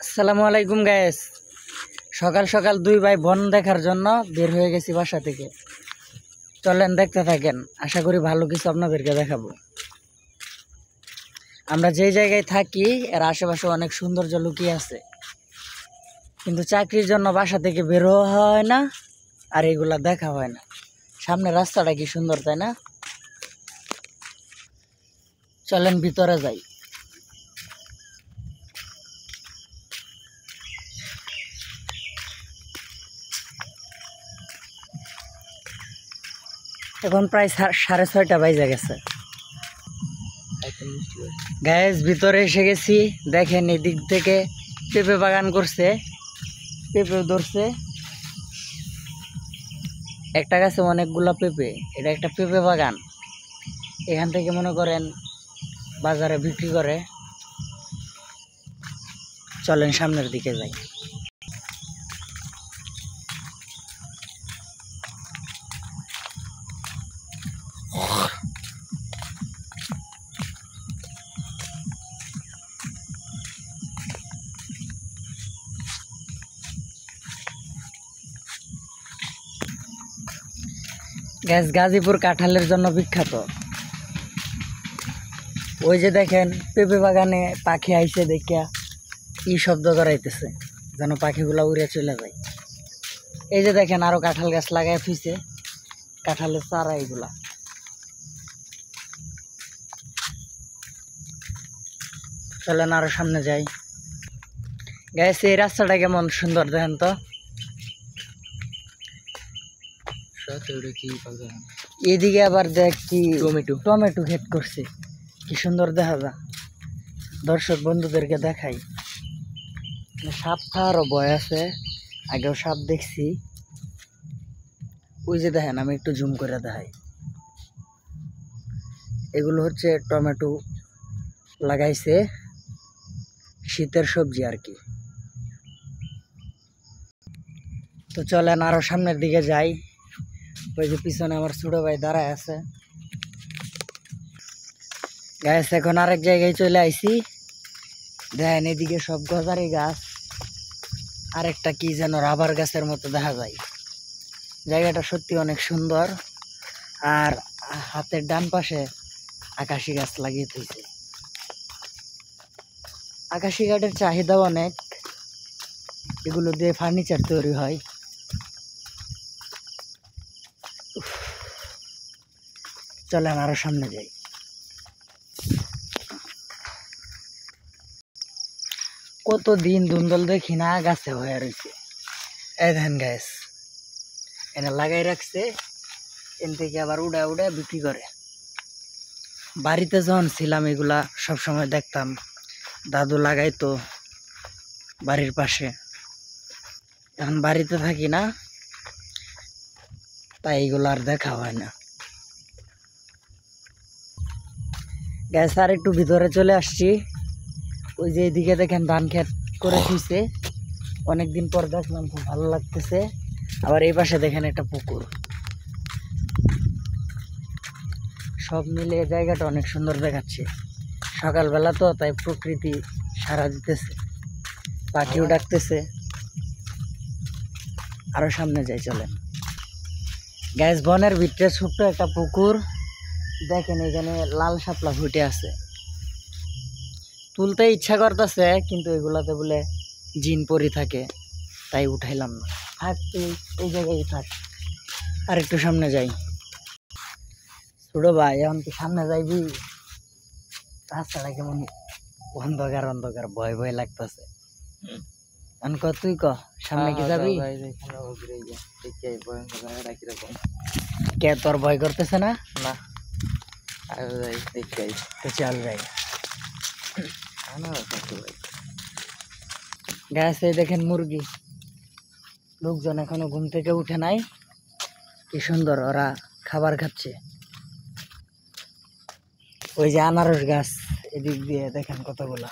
আসসালামু আলাইকুম গায়েস। সকাল সকাল দুই ভাই বন দেখার জন্য বের হয়ে গেছি বাসা থেকে। চলেন দেখতে থাকেন, আশা করি ভালো কিছু আপনাদেরকে দেখাবো। আমরা যেই জায়গায় থাকি এর আশেপাশে অনেক সৌন্দর্য লুকিয়ে আছে, কিন্তু চাকরির জন্য বাসা থেকে বের হওয়া হয় না, আর এগুলা দেখা হয় না। সামনে রাস্তাটা কি সুন্দর, তাই না? চলেন ভিতরে যাই। এখন প্রায় 6:30 বাজে গেছে। গ্যাস ভিতরে এসে গেছি। দেখেন এদিক থেকে পেঁপে বাগান করছে, পেঁপে ধরছে। একটা গাছে অনেকগুলা পেঁপে, এটা একটা পেঁপে বাগান। এখান থেকে মনে করেন বাজারে বিক্রি করে। চলেন সামনের দিকে যাই। গ্যাস গাজীপুর কাঁঠালের জন্য বিখ্যাত। ওই যে দেখেন পেঁপে বাগানে পাখি আইছে, দেখিয়া কি শব্দ করাইতেছে, যেন পাখিগুলা উড়ে চলে যায়। এই যে দেখেন আরো কাঁঠাল গাছ লাগাই থুইছে, কাঁঠালের চারা এগুলা। চলেন আরো সামনে যাই। গ্যাস এই রাস্তাটা কেমন সুন্দর, দেখেন তো। এদিকে আবার দেখ কি টমেটো ক্ষেত করছে, কি সুন্দর দেখা যায়। দর্শক বন্ধুদেরকে দেখাই। সাপ খাওয়ারও ভয় আছে, আগেও সাপ দেখছি। ওই যে দেখেন, আমি একটু জুম করে দেখাই। এগুলো হচ্ছে টমেটো লাগাইছে, শীতের সবজি আর কি। তো চলেন আরো সামনের দিকে যাই। ওই যে পিছনে আমার ছোট ভাই দাঁড়ায় আছে। গাছ এখন আরেক জায়গায় চলে আইছি। দেখেন এদিকে সব গজারি গাছ, আরেকটা কি যেন রাবার গাছের মতো দেখা যায়। জায়গাটা সত্যি অনেক সুন্দর। আর হাতের ডান পাশে আকাশি গাছ লাগিয়ে দিয়েছে। আকাশি কাঠের চাহিদা অনেক, এগুলো দিয়ে ফার্নিচার তৈরি হয়। চলেন আরো সামনে যাই। কতদিন ধুন্দল দেখি না, গাছে হয়ে রয়েছে। এই ধান গাছ এনে লাগাই রাখছে, এন থেকে আবার উড়া উড়া বিক্রি করে। বাড়িতে যখন ছিলাম এগুলা সবসময় দেখতাম, দাদু লাগাইতো বাড়ির পাশে। এখন বাড়িতে থাকি না, তাই এগুলো আর দেখা হয় না। গ্যাস আর একটু ভিতরে চলে আসছি। ওই যে এদিকে দেখেন ধান ক্ষেত করে দিয়েছে, অনেকদিন পর দেখলাম, খুব ভালো লাগতেছে। আবার এই পাশে দেখেন একটা পুকুর। সব মিলে জায়গাটা অনেক সুন্দর দেখাচ্ছে। সকালবেলা তো, তাই প্রকৃতি সাড়া দিতেছে, পাখিও ডাকতেছে। আরো সামনে যাই, চলেন। গ্যাস বনের ভিতরে ছোট্ট একটা পুকুর। দেখেন এখানে লাল শাপলা ফুটে আছে। তুলতে ইচ্ছা করতেছে, কিন্তু এগুলাতে বলে জিন পরি থাকে, তাই উঠাইলাম না। থাক, তুই এই জায়গায় থাক। আর একটু সামনে যাই। ছোট ভাই এখন কি সামনে যাইবি? রাস্তাটা কেমন অন্ধকার অন্ধকার, ভয় ভয় লাগতেছে। এখন তুই সামনে কি যাবি? কে তোর ভয় করতেছে না? না, তো চল যাই। গাছে দেখেন মুরগি, লোকজন এখনো ঘুম থেকে উঠে নাই। কি সুন্দর ওরা খাবার খাচ্ছে। ওই যে আনারস গাছ, এদিক দিয়ে দেখেন কতগুলা।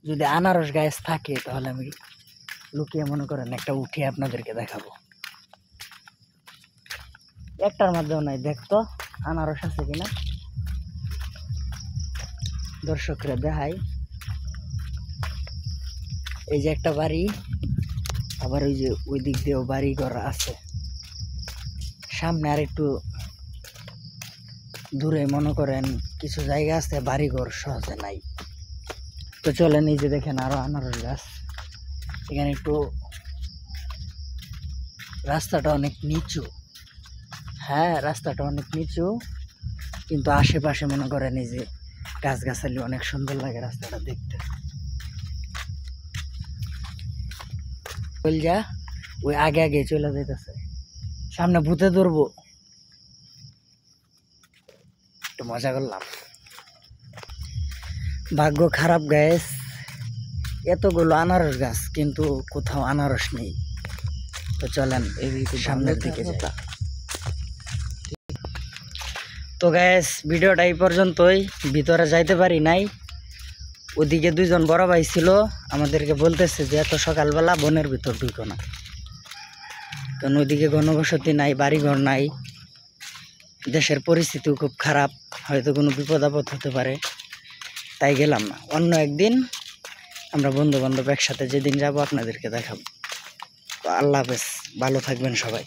যদি আনারস গাছ থাকে তাহলে আমি লুকিয়ে মনে করেন একটা উঠিয়ে আপনাদেরকে দেখাবো। একটার মধ্যেও নাই, দেখতো আনারস আছে কিনা। দর্শকরা দেখাই, এই যে একটা বাড়ি, আবার ওই যে ওই দিক দিয়েও বাড়ি ঘর আছে। সামনে আর একটু দূরে মনে করেন কিছু জায়গা আছে বাড়ি ঘর সহজে নাই। তো চলেন, এই যে দেখেন আরো আনারস গাছ। এখানে একটু রাস্তাটা অনেক নিচু, হ্যাঁ রাস্তাটা অনেক নিচু, কিন্তু আশেপাশে মনে করেন এই যে গাছগাছালি অনেক সুন্দর লাগে রাস্তাটা দেখতে। যা ওই আগে আগে চলে যাইতেছে, সামনে ভূতে ধরবো, একটু মজা করলাম। ভাগ্য খারাপ গাছ, এতগুলো আনারস গাছ কিন্তু কোথাও আনারস নেই। তো চলেন এই সামনের দিকে যাই। তো গ্যাস ভিডিওটা এই পর্যন্তই, ভিতরে যাইতে পারি নাই। ওদিকে দুইজন বড় ভাই ছিল, আমাদেরকে বলতেছে যে এত সকালবেলা বনের ভিতর ঢুকো না, কারণ ওইদিকে ঘনবসতি নাই, বাড়িঘর নাই, দেশের পরিস্থিতিও খুব খারাপ, হয়তো কোনো বিপদ আপদ হতে পারে, তাই গেলাম না। অন্য একদিন আমরা বন্ধু বান্ধব একসাথে যেদিন যাবো আপনাদেরকে দেখাবো। তো আল্লাহ হাফেজ, ভালো থাকবেন সবাই।